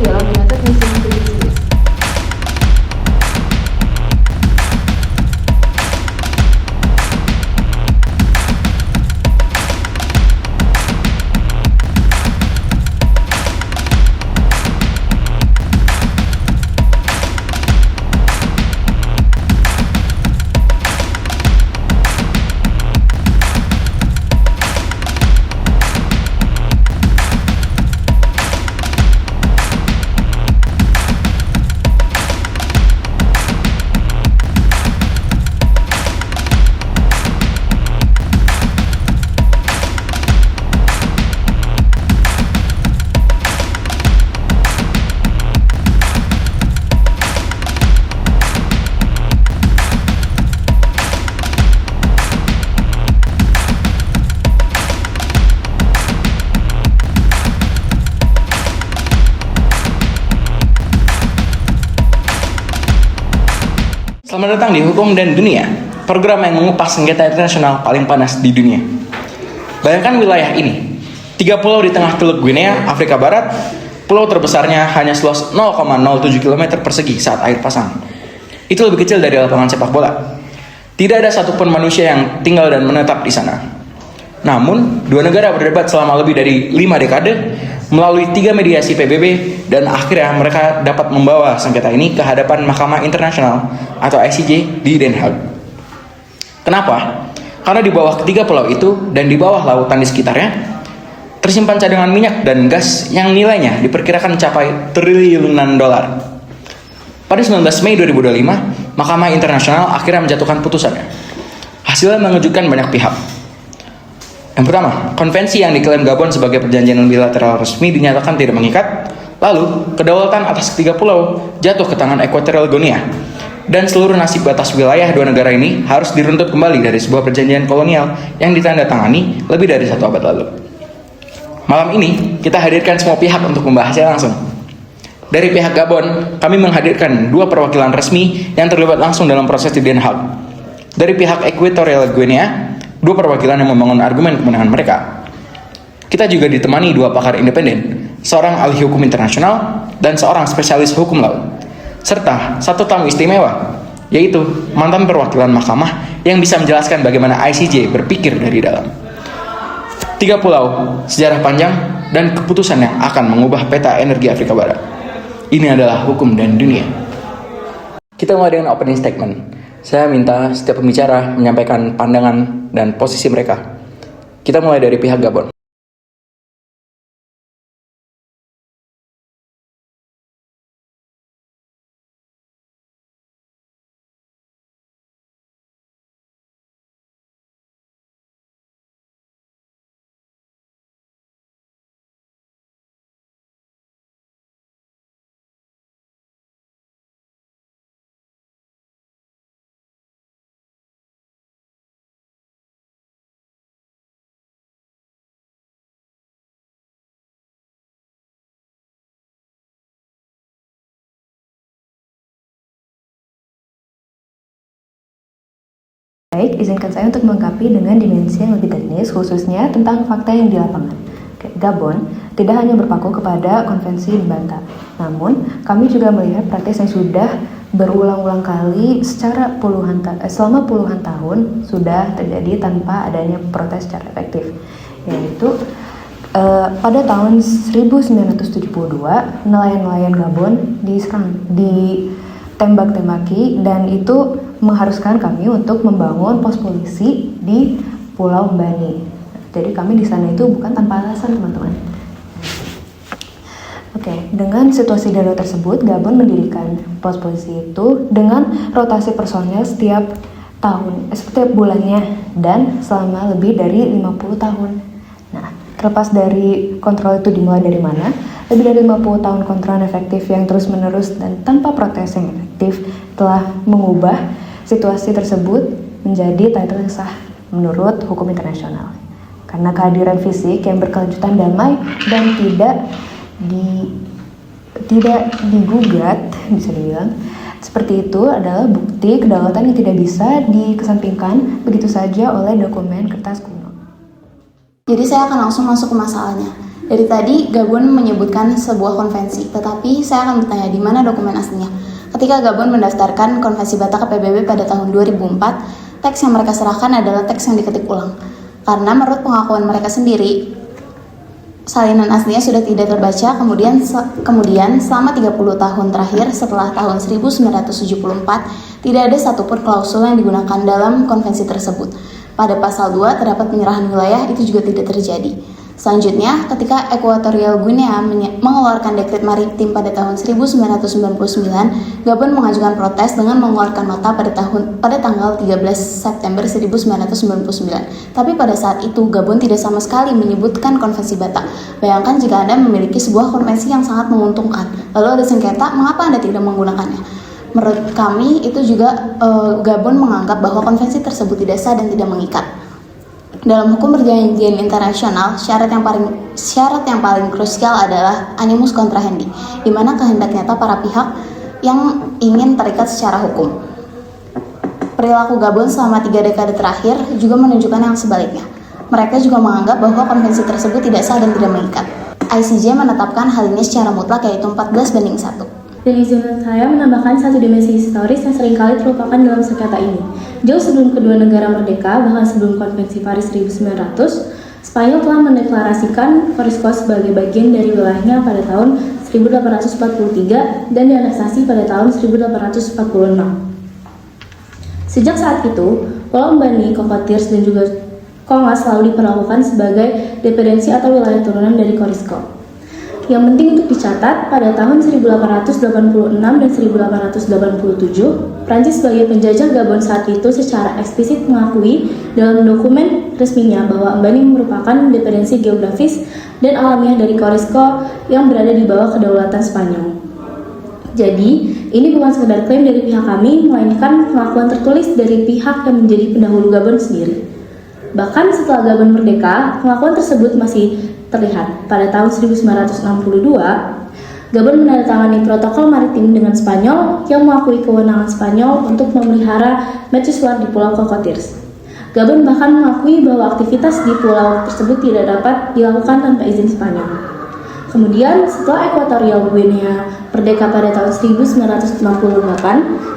dalam United Nations Security List. Selamat datang di Hukum dan Dunia, program yang mengupas sengketa internasional paling panas di dunia. Bayangkan wilayah ini, 3 pulau di tengah Teluk Guinea, Afrika Barat. Pulau terbesarnya hanya seluas 0,07 km persegi saat air pasang. Itu lebih kecil dari lapangan sepak bola. Tidak ada satupun manusia yang tinggal dan menetap di sana. Namun, dua negara berdebat selama lebih dari 5 dekade melalui 3 mediasi PBB, dan akhirnya mereka dapat membawa sengketa ini ke hadapan Mahkamah Internasional atau ICJ di Den Haag. Kenapa? Karena di bawah ketiga pulau itu dan di bawah lautan di sekitarnya tersimpan cadangan minyak dan gas yang nilainya diperkirakan mencapai triliunan dolar. Pada 19 Mei 2025, Mahkamah Internasional akhirnya menjatuhkan putusannya. Hasilnya mengejutkan banyak pihak. Yang pertama, konvensi yang diklaim Gabon sebagai perjanjian bilateral resmi dinyatakan tidak mengikat. Lalu, kedaulatan atas ketiga pulau jatuh ke tangan Equatorial Guinea. Dan seluruh nasib batas wilayah dua negara ini harus diruntut kembali dari sebuah perjanjian kolonial yang ditandatangani lebih dari 1 abad lalu. Malam ini, kita hadirkan semua pihak untuk membahasnya langsung. Dari pihak Gabon, kami menghadirkan 2 perwakilan resmi yang terlibat langsung dalam proses di Den Haag. Dari pihak Equatorial Guinea, 2 perwakilan yang membangun argumen kemenangan mereka. Kita juga ditemani 2 pakar independen, seorang ahli hukum internasional dan seorang spesialis hukum laut, serta 1 tamu istimewa, yaitu mantan perwakilan mahkamah yang bisa menjelaskan bagaimana ICJ berpikir dari dalam. 3 pulau, sejarah panjang, dan keputusan yang akan mengubah peta energi Afrika Barat. Ini adalah hukum dan dunia. Kita mulai dengan opening statement. Saya minta setiap pembicara menyampaikan pandangan dan posisi mereka. Kita mulai dari pihak Gabon. Baik, izinkan saya untuk melengkapi dengan dimensi yang lebih teknis, khususnya tentang fakta yang di lapangan. Gabon tidak hanya berpaku kepada konvensi di Banta, namun kami juga melihat praktis yang sudah berulang-ulang kali selama puluhan tahun sudah terjadi tanpa adanya protes secara efektif, yaitu pada tahun 1972 nelayan-nelayan Gabon ditembak-tembaki, dan itu mengharuskan kami untuk membangun pos polisi di Pulau Mbani. Jadi kami di sana itu bukan tanpa alasan, teman-teman. Dengan situasi darurat tersebut, Gabon mendirikan pos polisi itu dengan rotasi personel setiap bulannya dan selama lebih dari 50 tahun. Nah, terlepas dari kontrol itu dimulai dari mana, lebih dari 50 tahun kontrol efektif yang terus-menerus dan tanpa protes yang efektif telah mengubah situasi tersebut menjadi title yang sah menurut hukum internasional. Karena kehadiran fisik yang berkelanjutan damai dan tidak digugat, bisa dibilang seperti itu, adalah bukti kedaulatan yang tidak bisa dikesampingkan begitu saja oleh dokumen kertas kuno. Jadi saya akan langsung masuk ke masalahnya. Dari tadi, Gabon menyebutkan sebuah konvensi, tetapi saya akan bertanya di mana dokumen aslinya. Ketika Gabon mendaftarkan Konvensi Batak ke PBB pada tahun 2004, teks yang mereka serahkan adalah teks yang diketik ulang. Karena menurut pengakuan mereka sendiri, salinan aslinya sudah tidak terbaca, kemudian selama 30 tahun terakhir setelah tahun 1974, tidak ada satupun klausul yang digunakan dalam konvensi tersebut. Pada pasal 2 terdapat penyerahan wilayah, itu juga tidak terjadi. Selanjutnya, ketika Ekuatorial Guinea mengeluarkan dekret maritim pada tahun 1999, Gabon mengajukan protes dengan mengeluarkan nota pada tanggal 13 September 1999. Tapi pada saat itu, Gabon tidak sama sekali menyebutkan Konvensi Batak. Bayangkan jika Anda memiliki sebuah konvensi yang sangat menguntungkan, lalu ada sengketa, mengapa Anda tidak menggunakannya? Menurut kami, itu juga Gabon menganggap bahwa konvensi tersebut tidak sah dan tidak mengikat. Dalam hukum perjanjian internasional, syarat yang paling krusial adalah animus contrahendi, di mana kehendak nyata para pihak yang ingin terikat secara hukum. Perilaku Gabon selama 3 dekade terakhir juga menunjukkan yang sebaliknya. Mereka juga menganggap bahwa konvensi tersebut tidak sah dan tidak mengikat. ICJ menetapkan hal ini secara mutlak, yaitu 14-1. Dan izinkan saya menambahkan satu dimensi historis yang seringkali terlupakan dalam sengketa ini. Jauh sebelum kedua negara merdeka, bahkan sebelum Konvensi Paris 1900, Spanyol telah mendeklarasikan Corisco sebagai bagian dari wilayahnya pada tahun 1843 dan dianeksasi pada tahun 1846. Sejak saat itu, Pulau Mbani, Cocotiers, dan juga Konga selalu diperlakukan sebagai dependensi atau wilayah turunan dari Corisco. Yang penting untuk dicatat, pada tahun 1886 dan 1887, Prancis sebagai penjajah Gabon saat itu secara eksplisit mengakui dalam dokumen resminya bahwa Mbani merupakan dependensi geografis dan alamiah dari Corisco yang berada di bawah kedaulatan Spanyol. Jadi, ini bukan sekedar klaim dari pihak kami, melainkan pengakuan tertulis dari pihak yang menjadi pendahulu Gabon sendiri. Bahkan setelah Gabon merdeka, pengakuan tersebut masih terlihat. Pada tahun 1962, Gabon menandatangani protokol maritim dengan Spanyol yang mengakui kewenangan Spanyol untuk memelihara mercusuar di Pulau Cocotiers. Gabon bahkan mengakui bahwa aktivitas di pulau tersebut tidak dapat dilakukan tanpa izin Spanyol. Kemudian, setelah Ekuatorial Guinea merdeka pada tahun 1968,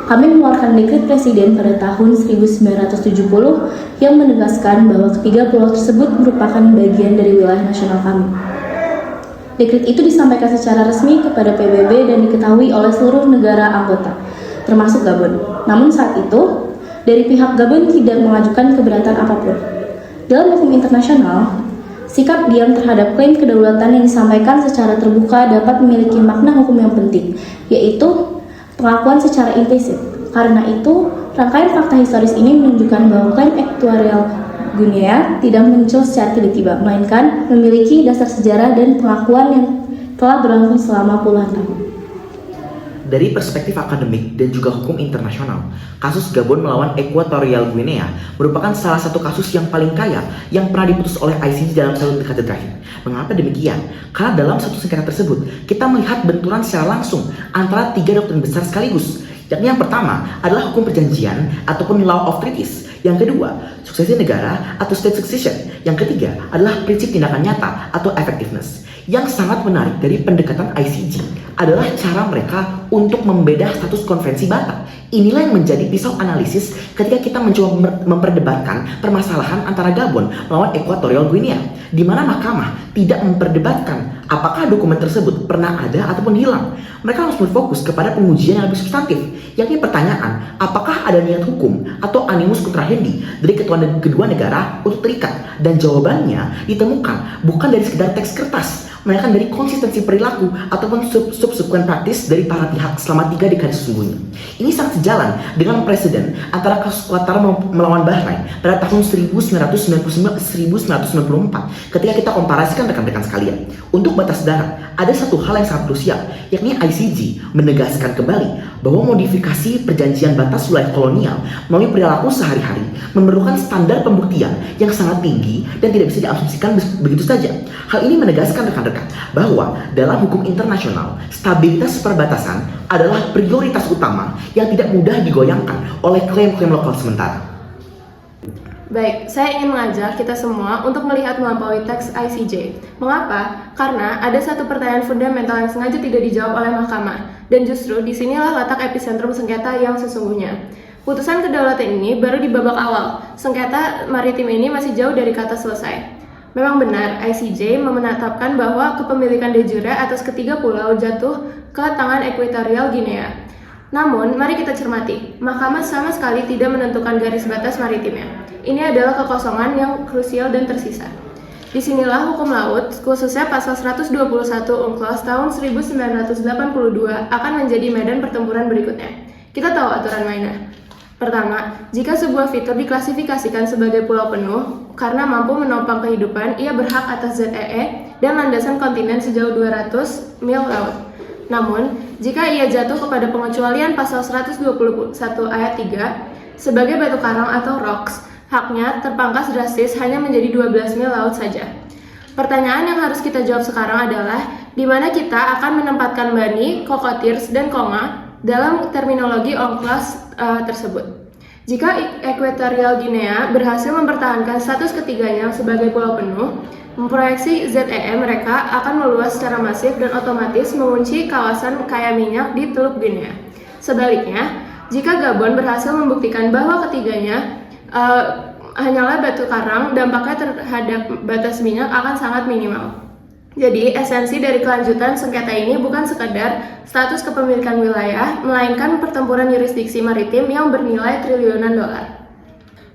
kami mengeluarkan dekret presiden pada tahun 1970 yang menegaskan bahwa ketiga pulau tersebut merupakan bagian dari wilayah nasional kami. Dekret itu disampaikan secara resmi kepada PBB dan diketahui oleh seluruh negara anggota, termasuk Gabon. Namun saat itu, dari pihak Gabon tidak mengajukan keberatan apapun. Dalam hukum internasional, sikap diam terhadap klaim kedaulatan yang disampaikan secara terbuka dapat memiliki makna hukum yang penting, yaitu pengakuan secara implisit. Karena itu, rangkaian fakta historis ini menunjukkan bahwa klaim Ekuatorial Guinea tidak muncul secara tiba-tiba, melainkan memiliki dasar sejarah dan pengakuan yang telah berlangsung selama puluhan tahun. Dari perspektif akademik dan juga hukum internasional, kasus Gabon melawan Ekuatorial Guinea merupakan salah satu kasus yang paling kaya yang pernah diputus oleh ICJ dalam satu dekade terakhir. Mengapa demikian? Karena dalam satu sengketa tersebut, kita melihat benturan secara langsung antara 3 doktrin besar sekaligus. Yakni yang pertama adalah hukum perjanjian ataupun law of treaties. Yang kedua, suksesi negara atau state succession. Yang ketiga adalah prinsip tindakan nyata atau effectiveness. Yang sangat menarik dari pendekatan ICJ adalah cara mereka untuk membedah status konvensi Batak. Inilah yang menjadi pisau analisis ketika kita mencoba memperdebatkan permasalahan antara Gabon melawan Ekuatorial Guinea, di mana mahkamah tidak memperdebatkan apakah dokumen tersebut pernah ada ataupun hilang. Mereka harus berfokus kepada pengujian yang lebih substantif, yakni pertanyaan apakah ada niat hukum atau animus contrahendi dari kedua negara untuk terikat, dan jawabannya ditemukan bukan dari sekedar teks kertas, melainkan dari konsistensi perilaku ataupun subsequent practice dari para pihak selama 3 dekade sesungguhnya. Ini sangat sejalan dengan presiden antara kasus Qatar melawan Bahrain pada tahun 1994 ketika kita komparasikan rekan-rekan sekalian. Untuk batas darat, ada satu hal yang sangat krusial, yakni ICJ menegaskan kembali bahwa modifikasi perjanjian batas wilayah kolonial melalui perilaku sehari-hari memerlukan standar pembuktian yang sangat tinggi dan tidak bisa diasumsikan begitu saja. Hal ini menegaskan rekan-rekan bahwa dalam hukum internasional, stabilitas perbatasan adalah prioritas utama yang tidak mudah digoyangkan oleh klaim-klaim lokal sementara. Baik, saya ingin mengajak kita semua untuk melihat melampaui teks ICJ. Mengapa? Karena ada satu pertanyaan fundamental yang sengaja tidak dijawab oleh mahkamah. Dan justru disinilah letak epicentrum sengketa yang sesungguhnya. Putusan kedaulatan ini baru di babak awal. Sengketa maritim ini masih jauh dari kata selesai. Memang benar, ICJ menetapkan bahwa kepemilikan de jure atas ketiga pulau jatuh ke tangan Ekuatorial Guinea. Namun, mari kita cermati, mahkamah sama sekali tidak menentukan garis batas maritimnya. Ini adalah kekosongan yang krusial dan tersisa. Disinilah hukum laut, khususnya pasal 121 UNCLOS tahun 1982 akan menjadi medan pertempuran berikutnya. Kita tahu aturan mainnya. Pertama, jika sebuah fitur diklasifikasikan sebagai pulau penuh karena mampu menopang kehidupan, ia berhak atas ZEE dan landasan kontinen sejauh 200 mil laut. Namun, jika ia jatuh kepada pengecualian pasal 121 ayat 3 sebagai batu karang atau rocks, haknya terpangkas drastis hanya menjadi 12 mil laut saja. Pertanyaan yang harus kita jawab sekarang adalah di mana kita akan menempatkan Bani, Cocotiers, dan Konga dalam terminologi UNCLOS tersebut. Jika Ekuatorial Guinea berhasil mempertahankan status ketiganya sebagai pulau penuh, memproyeksi ZEE mereka akan meluas secara masif dan otomatis mengunci kawasan kaya minyak di Teluk Guinea. Sebaliknya, jika Gabon berhasil membuktikan bahwa ketiganya hanyalah batu karang, dampaknya terhadap batas minyak akan sangat minimal. Jadi, esensi dari kelanjutan sengketa ini bukan sekadar status kepemilikan wilayah, melainkan pertempuran yurisdiksi maritim yang bernilai triliunan dolar.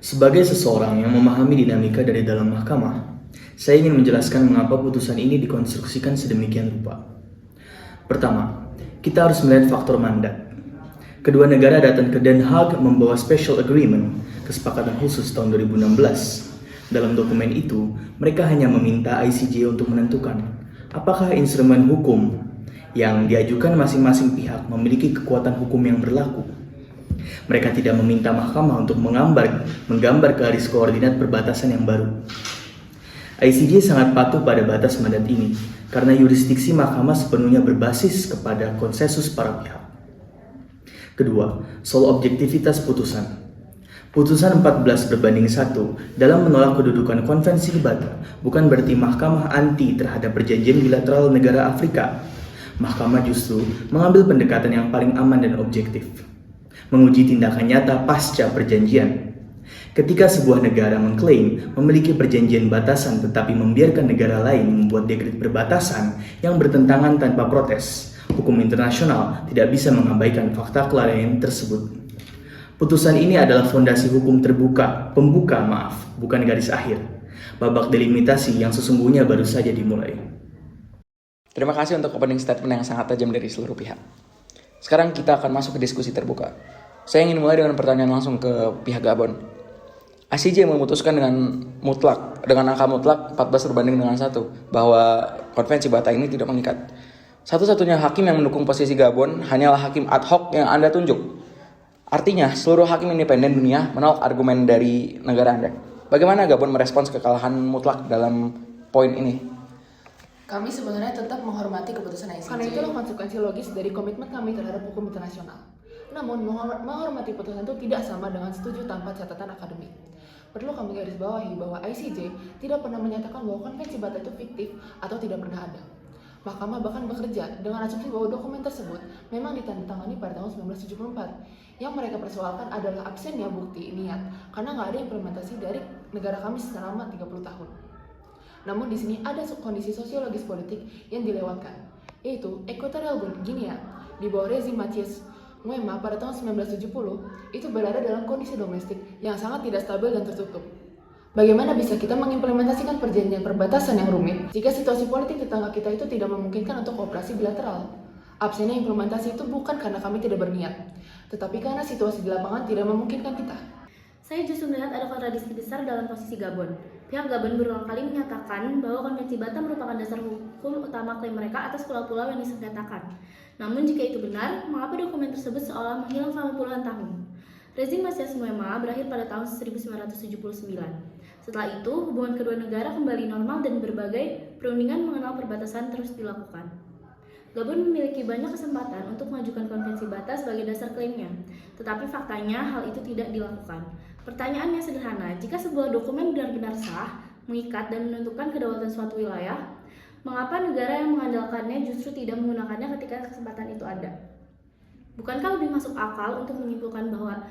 Sebagai seseorang yang memahami dinamika dari dalam mahkamah, saya ingin menjelaskan mengapa putusan ini dikonstruksikan sedemikian rupa. Pertama, kita harus melihat faktor mandat. Kedua negara datang ke Den Haag membawa Special Agreement, kesepakatan khusus tahun 2016. Dalam dokumen itu, mereka hanya meminta ICJ untuk menentukan apakah instrumen hukum yang diajukan masing-masing pihak memiliki kekuatan hukum yang berlaku. Mereka tidak meminta mahkamah untuk menggambar garis koordinat perbatasan yang baru. ICJ sangat patuh pada batas mandat ini karena yurisdiksi mahkamah sepenuhnya berbasis kepada konsensus para pihak. Kedua, soal objektivitas putusan. Putusan 14/1 dalam menolak kedudukan konvensi Bata bukan berarti mahkamah anti terhadap perjanjian bilateral negara Afrika. Mahkamah justru mengambil pendekatan yang paling aman dan objektif, menguji tindakan nyata pasca perjanjian. Ketika sebuah negara mengklaim memiliki perjanjian batasan tetapi membiarkan negara lain membuat dekret perbatasan yang bertentangan tanpa protes, hukum internasional tidak bisa mengabaikan fakta kelalaian tersebut. Putusan ini adalah fondasi hukum pembuka, bukan garis akhir. Babak delimitasi yang sesungguhnya baru saja dimulai. Terima kasih untuk opening statement yang sangat tajam dari seluruh pihak. Sekarang kita akan masuk ke diskusi terbuka. Saya ingin mulai dengan pertanyaan langsung ke pihak Gabon. ICJ memutuskan dengan angka mutlak 14/1 bahwa konvensi Bata ini tidak mengikat. Satu-satunya hakim yang mendukung posisi Gabon hanyalah hakim ad hoc yang Anda tunjuk. Artinya, seluruh hakim independen dunia menolak argumen dari negara Anda. Bagaimana Gabon merespons kekalahan mutlak dalam poin ini? Kami sebenarnya tetap menghormati keputusan ICJ. Karena itulah konsekuensi logis dari komitmen kami terhadap hukum internasional. Namun, menghormati putusan itu tidak sama dengan setuju tanpa catatan akademik. Perlu kami garis bawahi bahwa ICJ tidak pernah menyatakan bahwa konvensi Bata itu fiktif atau tidak pernah ada. Mahkamah bahkan bekerja dengan asumsi bahwa dokumen tersebut memang ditandatangani pada tahun 1974. Yang mereka persoalkan adalah absennya bukti niat karena nggak ada implementasi dari negara kami selama 30 tahun. Namun di sini ada kondisi sosiologis politik yang dilewatkan, yaitu Ekuatorial Guinea di bawah rezim Mathias Nguema pada tahun 1970 itu berada dalam kondisi domestik yang sangat tidak stabil dan tertutup. Bagaimana bisa kita mengimplementasikan perjanjian perbatasan yang rumit jika situasi politik tetangga kita itu tidak memungkinkan untuk operasi bilateral? Absennya implementasi itu bukan karena kami tidak berniat, tetapi karena situasi di lapangan tidak memungkinkan kita. Saya justru melihat ada kontradiksi besar dalam posisi Gabon. Pihak Gabon berulang kali menyatakan bahwa Konvensi Bata merupakan dasar hukum utama klaim mereka atas pulau-pulau yang disengketakan. Namun jika itu benar, mengapa dokumen tersebut seolah menghilang selama puluhan tahun? Rezim Mathias Nguema berakhir pada tahun 1979. Setelah itu, hubungan kedua negara kembali normal dan berbagai perundingan mengenal perbatasan terus dilakukan. Gabon memiliki banyak kesempatan untuk mengajukan konvensi Bata sebagai dasar klaimnya, tetapi faktanya hal itu tidak dilakukan. Pertanyaannya sederhana, jika sebuah dokumen benar-benar sah, mengikat dan menentukan kedaulatan suatu wilayah, mengapa negara yang mengandalkannya justru tidak menggunakannya ketika kesempatan itu ada? Bukankah lebih masuk akal untuk menyimpulkan bahwa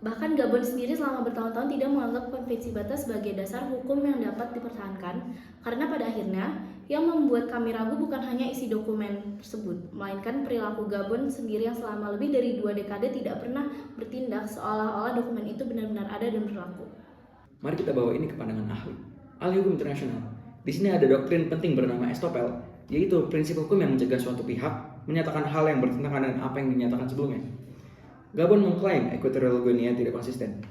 bahkan Gabon sendiri selama bertahun-tahun tidak menganggap Konvensi Bata sebagai dasar hukum yang dapat dipertahankan, karena pada akhirnya yang membuat kami ragu bukan hanya isi dokumen tersebut, melainkan perilaku Gabon sendiri yang selama lebih dari 2 dekade tidak pernah bertindak seolah-olah dokumen itu benar-benar ada dan berlaku. Mari kita bawa ini ke pandangan ahli hukum internasional. Di sini ada doktrin penting bernama estopel, yaitu prinsip hukum yang mencegah suatu pihak menyatakan hal yang bertentangan dengan apa yang dinyatakan sebelumnya. Gabon mengklaim Equatorial Guinea tidak konsisten.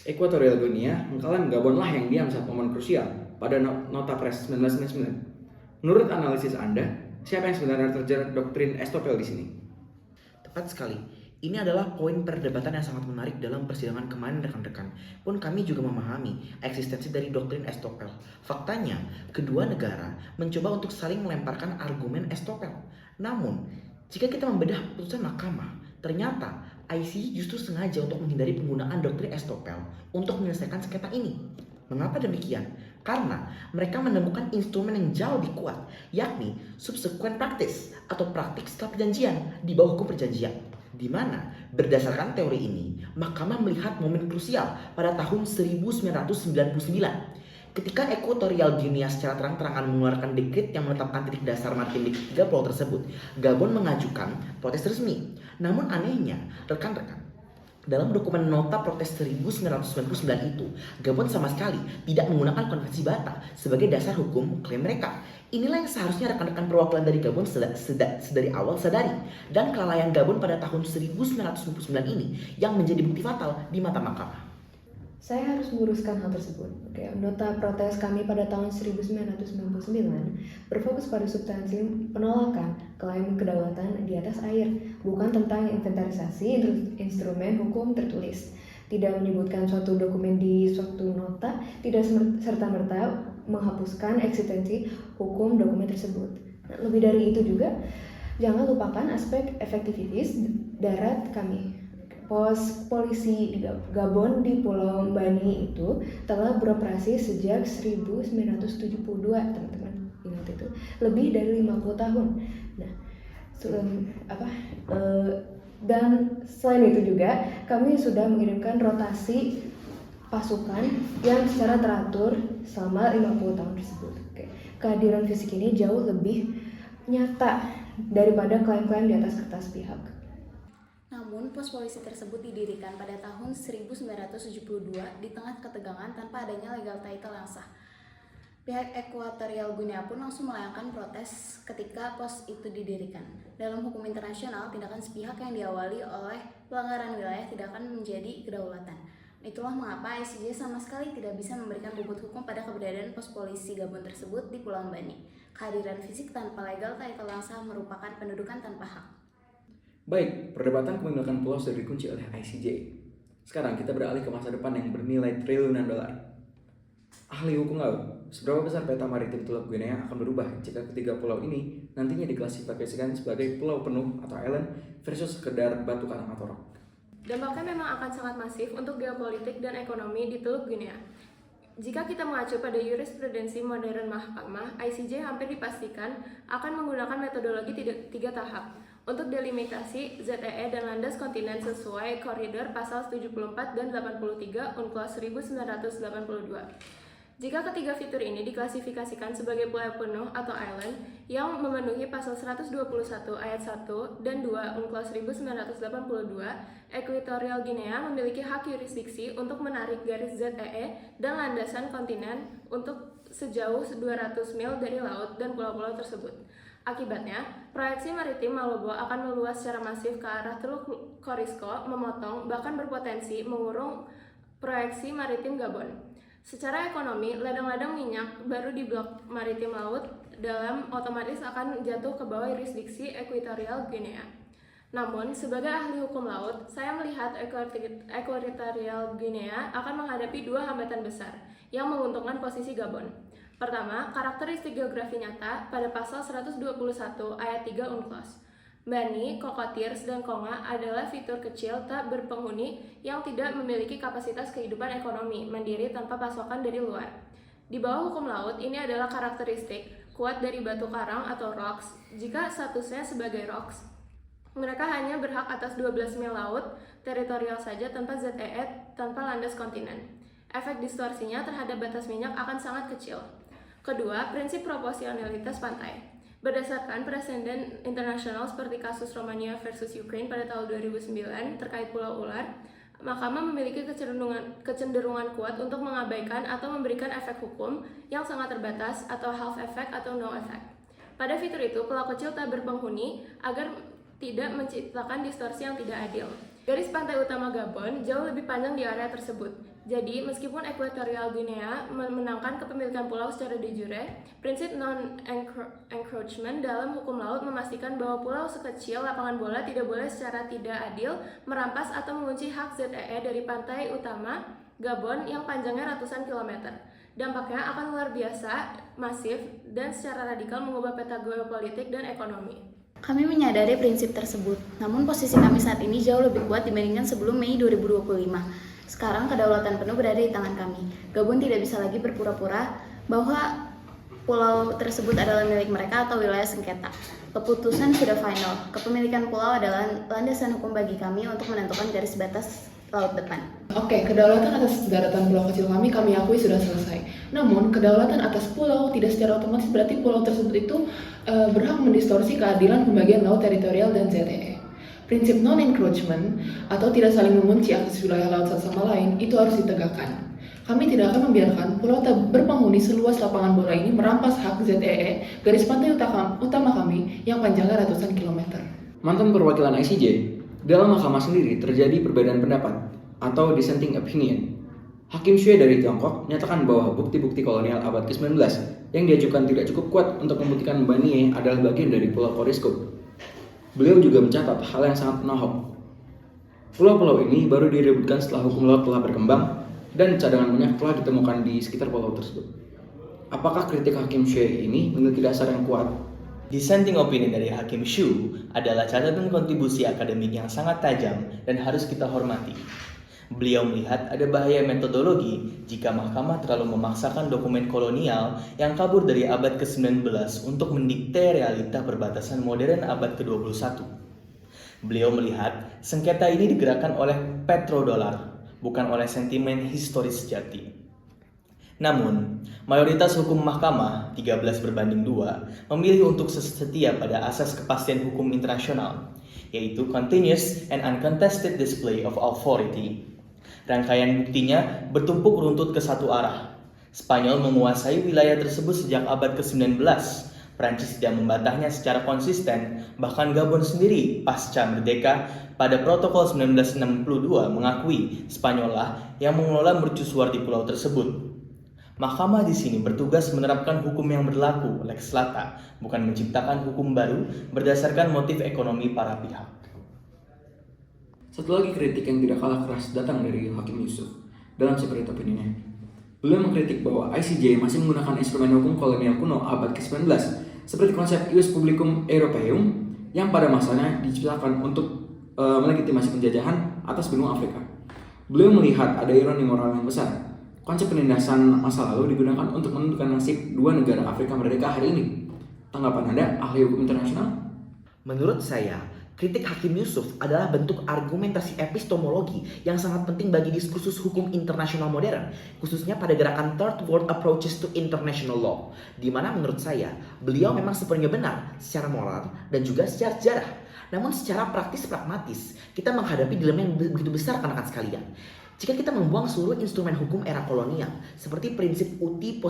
Equatorial Guinea mengklaim Gabon lah yang diam saat momen krusial pada Nota Press 1999. Menurut analisis Anda, siapa yang sebenarnya terjerat doktrin estopel di sini? Tepat sekali. Ini adalah poin perdebatan yang sangat menarik dalam persidangan kemarin rekan-rekan. Pun kami juga memahami eksistensi dari doktrin estopel. Faktanya, kedua negara mencoba untuk saling melemparkan argumen estopel. Namun, jika kita membedah putusan mahkamah, ternyata ICJ justru sengaja untuk menghindari penggunaan doktrin estopel untuk menyelesaikan sengketa ini. Mengapa demikian? Karena mereka menemukan instrumen yang jauh lebih kuat, yakni subsequent practice atau praktik setelah perjanjian di bawah hukum perjanjian. Di mana berdasarkan teori ini, mahkamah melihat momen krusial pada tahun 1999 ketika Equatorial Guinea secara terang-terangan mengeluarkan dekret yang menetapkan titik dasar maritim di ketiga pulau tersebut. Gabon mengajukan protes resmi. Namun anehnya, rekan-rekan, dalam dokumen nota protes 1999 itu, Gabon sama sekali tidak menggunakan Konvensi Bata sebagai dasar hukum klaim mereka. Inilah yang seharusnya rekan-rekan perwakilan dari Gabon sedari awal sadari. Dan kelalaian Gabon pada tahun 1999 ini yang menjadi bukti fatal di mata mahkamah. Saya harus meluruskan hal tersebut. Nota protes kami pada tahun 1999 berfokus pada substansi penolakan klaim kedaulatan di atas air, bukan tentang inventarisasi instrumen hukum tertulis. Tidak menyebutkan suatu dokumen di suatu nota, tidak serta-merta menghapuskan eksistensi hukum dokumen tersebut. Lebih dari itu juga, jangan lupakan aspek efektivitas darat kami. Pos polisi di Gabon di Pulau Bani itu telah beroperasi sejak 1972, teman-teman. Ingat itu, lebih dari 50 tahun. Nah, dan selain itu juga kami sudah mengirimkan rotasi pasukan yang secara teratur selama 50 tahun tersebut. Kehadiran fisik ini jauh lebih nyata daripada klaim-klaim di atas kertas pihak. Namun, pos polisi tersebut didirikan pada tahun 1972 di tengah ketegangan tanpa adanya legal title yang sah. Pihak Equatorial Guinea pun langsung melayangkan protes ketika pos itu didirikan. Dalam hukum internasional, tindakan sepihak yang diawali oleh pelanggaran wilayah tidak akan menjadi kedaulatan. Itulah mengapa ICJ sama sekali tidak bisa memberikan bobot hukum pada keberadaan pos polisi Gabon tersebut di Pulau Bani. Kehadiran fisik tanpa legal title yang sah merupakan pendudukan tanpa hak. Baik, perdebatan kepemilikan pulau sudah dikunci oleh ICJ. Sekarang kita beralih ke masa depan yang bernilai triliunan dolar. Ahli hukum laut, seberapa besar peta maritim Teluk Guinea akan berubah jika ketiga pulau ini nantinya diklasifikasikan sebagai pulau penuh atau island versus sekedar batu karang atau rock? Dampaknya memang akan sangat masif untuk geopolitik dan ekonomi di Teluk Guinea. Jika kita mengacu pada jurisprudensi modern mahkamah, ICJ hampir dipastikan akan menggunakan metodologi tiga tahap untuk delimitasi ZEE dan landas kontinen sesuai koridor pasal 74 dan 83 UNCLOS 1982. Jika ketiga fitur ini diklasifikasikan sebagai pulau penuh atau island yang memenuhi pasal 121 ayat 1 dan 2 UNCLOS 1982, Equatorial Guinea memiliki hak yurisdiksi untuk menarik garis ZEE dan landasan kontinen untuk sejauh 200 mil dari laut dan pulau-pulau tersebut. Akibatnya, proyeksi maritim Malabo akan meluas secara masif ke arah Teluk Corisco, memotong bahkan berpotensi mengurung proyeksi maritim Gabon. Secara ekonomi, ladang-ladang minyak baru di blok maritim laut dalam otomatis akan jatuh ke bawah yurisdiksi Equatorial Guinea. Namun, sebagai ahli hukum laut, saya melihat Equatorial Guinea akan menghadapi dua hambatan besar yang menguntungkan posisi Gabon. Pertama, karakteristik geografi nyata pada pasal 121 ayat 3 UNCLOS. Bani, kokotirs, dan konga adalah fitur kecil tak berpenghuni yang tidak memiliki kapasitas kehidupan ekonomi mandiri tanpa pasokan dari luar. Di bawah hukum laut, ini adalah karakteristik kuat dari batu karang atau rocks. Jika statusnya sebagai rocks, mereka hanya berhak atas 12 mil laut teritorial saja tanpa ZEE, tanpa landas kontinen. Efek distorsinya terhadap batas minyak akan sangat kecil. Kedua, prinsip proporsionalitas pantai. Berdasarkan presiden internasional seperti kasus Romania versus Ukraine pada tahun 2009 terkait Pulau Ular, Mahkamah memiliki kecenderungan kuat untuk mengabaikan atau memberikan efek hukum yang sangat terbatas atau half effect atau no effect. Pada fitur itu, pulau kecil tak berpenghuni agar tidak menciptakan distorsi yang tidak adil. Garis pantai utama Gabon jauh lebih panjang di area tersebut. Jadi, meskipun Equatorial Guinea memenangkan kepemilikan pulau secara de jure, prinsip non-encroachment dalam hukum laut memastikan bahwa pulau sekecil lapangan bola tidak boleh secara tidak adil merampas atau mengunci hak ZEE dari pantai utama Gabon yang panjangnya ratusan kilometer. Dampaknya akan luar biasa, masif, dan secara radikal mengubah peta geopolitik dan ekonomi. Kami menyadari prinsip tersebut, namun posisi kami saat ini jauh lebih kuat dibandingkan sebelum Mei 2025. Sekarang kedaulatan penuh berada di tangan kami. Gabon tidak bisa lagi berpura-pura bahwa pulau tersebut adalah milik mereka atau wilayah sengketa. Keputusan sudah final. Kepemilikan pulau adalah landasan hukum bagi kami untuk menentukan garis batas laut depan. Oke, kedaulatan atas daratan pulau kecil kami akui sudah selesai. Namun, kedaulatan atas pulau tidak secara otomatis berarti pulau tersebut itu berhak mendistorsi keadilan pembagian laut teritorial dan ZEE. Prinsip non-encroachment atau tidak saling mengunci akses wilayah laut satu sama lain itu harus ditegakkan. Kami tidak akan membiarkan pulau tak berpenghuni seluas lapangan bola ini merampas hak ZEE garis pantai utama kami yang panjangnya ratusan kilometer. Mantan perwakilan ICJ, dalam mahkamah sendiri terjadi perbedaan pendapat atau dissenting opinion. Hakim Xue dari Tiongkok menyatakan bahwa bukti-bukti kolonial abad ke-19 yang diajukan tidak cukup kuat untuk membuktikan Bani adalah bagian dari Pulau Corisco. Beliau juga mencatat hal yang sangat menohok. Pulau-pulau ini baru direbutkan setelah hukum laut telah berkembang dan cadangan minyak telah ditemukan di sekitar pulau tersebut. Apakah kritik Hakim Xue ini memiliki dasar yang kuat? Dissenting opinion dari Hakim Xue adalah catatan kontribusi akademik yang sangat tajam dan harus kita hormati. Beliau melihat ada bahaya metodologi jika mahkamah terlalu memaksakan dokumen kolonial yang kabur dari abad ke-19 untuk mendikte realita perbatasan modern abad ke-21. Beliau melihat sengketa ini digerakkan oleh petrodolar, bukan oleh sentimen historis sejati. Namun, mayoritas hukum mahkamah 13/2 memilih untuk setia pada asas kepastian hukum internasional, yaitu continuous and uncontested display of authority. Rangkaian buktinya bertumpuk runtut ke satu arah. Spanyol menguasai wilayah tersebut sejak abad ke-19. Prancis tidak membatahnya secara konsisten, bahkan Gabon sendiri pasca merdeka pada protokol 1962 mengakui Spanyol lah yang mengelola mercusuar di pulau tersebut. Mahkamah di sini bertugas menerapkan hukum yang berlaku, lex lata, bukan menciptakan hukum baru berdasarkan motif ekonomi para pihak. Satu lagi kritik yang tidak kalah keras datang dari Hakim Yusuf dalam seperti opininya. Beliau mengkritik bahwa ICJ masih menggunakan instrumen hukum kolonial kuno abad ke-19 seperti konsep Ius Publicum Europaeum yang pada masanya diciptakan untuk melegitimasi penjajahan atas benua Afrika. Beliau melihat ada ironi moral yang besar. Konsep penindasan masa lalu digunakan untuk menentukan nasib dua negara Afrika merdeka hari ini. Tanggapan Anda, ahli hukum internasional? Menurut saya, kritik Hakim Yusuf adalah bentuk argumentasi epistemologi yang sangat penting bagi diskursus hukum internasional modern, khususnya pada gerakan Third World Approaches to International Law, di mana menurut saya, beliau memang sepenuhnya benar secara moral dan juga secara sejarah. Namun secara praktis pragmatis, kita menghadapi dilema yang begitu besar rekan-rekan sekalian. Jika kita membuang seluruh instrumen hukum era kolonial, seperti prinsip uti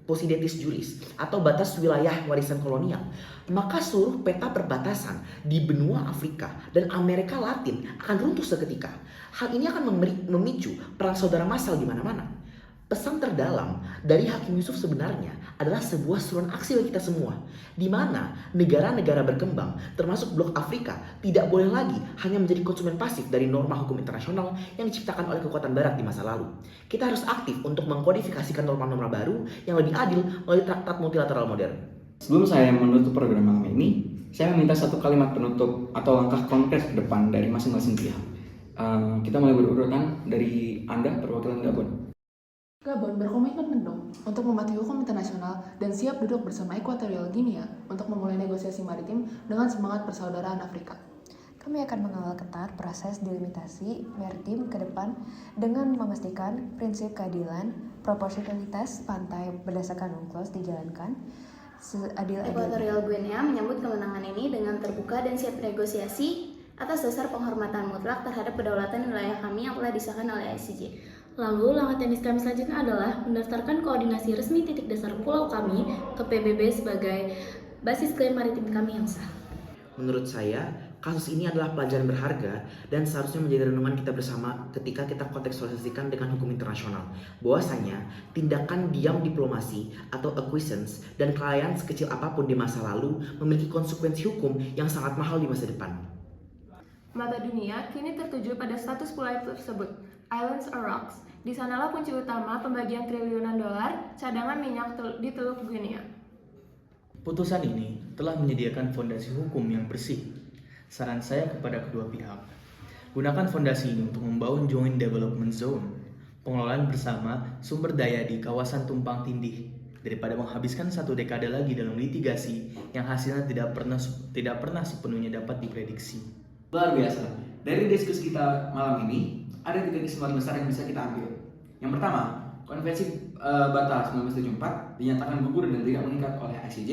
possidetis juris atau batas wilayah warisan kolonial, maka seluruh peta perbatasan di benua Afrika dan Amerika Latin akan runtuh seketika. Hal ini akan memicu perang saudara massal di mana-mana. Pesan terdalam dari Hakim Yusuf sebenarnya adalah sebuah seruan aksi bagi kita semua, di mana negara-negara berkembang, termasuk blok Afrika, tidak boleh lagi hanya menjadi konsumen pasif dari norma hukum internasional yang diciptakan oleh kekuatan Barat di masa lalu. Kita harus aktif untuk mengkodifikasikan norma-norma baru yang lebih adil melalui traktat multilateral modern. Sebelum saya menutup program malam ini, saya meminta satu kalimat penutup atau langkah konkret ke depan dari masing-masing pihak. Kita mulai berurutan dari Anda, perwakilan Gabon. Gabon berkomitmen penuh untuk mematuhi hukum internasional dan siap duduk bersama Ekuatorial Guinea untuk memulai negosiasi maritim dengan semangat persaudaraan Afrika. Kami akan mengawal ketat proses delimitasi maritim ke depan dengan memastikan prinsip keadilan, proporsionalitas pantai berdasarkan UNCLOS dijalankan seadil-adilnya. Ekuatorial Guinea menyambut kemenangan ini dengan terbuka dan siap negosiasi atas dasar penghormatan mutlak terhadap kedaulatan wilayah kami yang telah disahkan oleh ICJ. Lalu, langkah teknis kami selanjutnya adalah mendaftarkan koordinasi resmi titik dasar pulau kami ke PBB sebagai basis klaim maritim kami yang sah. Menurut saya, kasus ini adalah pelajaran berharga dan seharusnya menjadi renungan kita bersama ketika kita kontekstualisasikan dengan hukum internasional. Bahwasanya, tindakan diam diplomasi atau acquiescence dan kelalaian sekecil apapun di masa lalu memiliki konsekuensi hukum yang sangat mahal di masa depan. Mata dunia kini tertuju pada status pulau tersebut, Islands or Rocks. Di sanalah kunci utama pembagian triliunan dolar cadangan minyak di Teluk Guinea. Putusan ini telah menyediakan fondasi hukum yang bersih. Saran saya kepada kedua pihak, gunakan fondasi ini untuk membangun Joint Development Zone, pengelolaan bersama sumber daya di kawasan tumpang tindih, daripada menghabiskan 1 dekade lagi dalam litigasi yang hasilnya tidak pernah sepenuhnya dapat diprediksi. Luar biasa. Dari diskusi kita malam ini, ada 3 kesimpulan besar yang bisa kita ambil. Yang pertama, Konvensi Batal 1974 dinyatakan gugur dan tidak mengikat oleh ICJ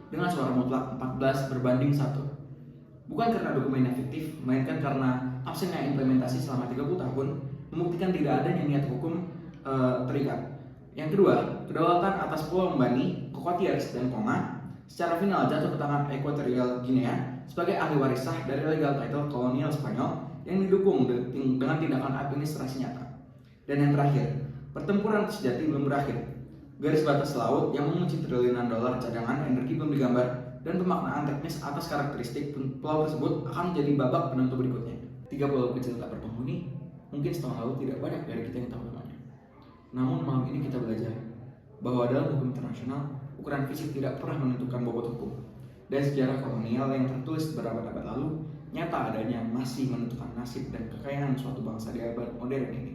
dengan suara mutlak 14 berbanding 1. Bukan karena dokumennya fiktif, melainkan karena absennya implementasi selama 30 tahun membuktikan tidak adanya niat hukum terikat. Yang kedua, kedaulatan atas Pulau Mbani, Cocotiers, dan Koma secara final jatuh ke tangan Ekuatorial Guinea sebagai ahli waris sah dari legal title kolonial Spanyol yang didukung dengan tindakan administrasi nyata. Dan yang terakhir, pertempuran sejati belum berakhir. Garis batas laut yang mengunci triliunan dolar cadangan energi belum digambar, dan pemaknaan teknis atas karakteristik pulau tersebut akan menjadi babak penentu berikutnya. 3 pulau kecil tak berpenghuni, mungkin setahun lalu tidak banyak dari kita yang tahu namanya. Namun malam ini kita belajar bahwa dalam hukum internasional, ukuran fisik tidak pernah menentukan bobot hukum. Dan sejarah kolonial yang tertulis berabad-abad lalu, nyata adanya masih menentukan nasib dan kekayaan suatu bangsa di abad modern ini.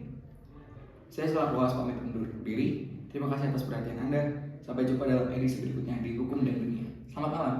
Saya selaku Wawas pamit undur diri. Terima kasih atas perhatian Anda. Sampai jumpa dalam edisi berikutnya di Hukum dan Dunia. Selamat malam.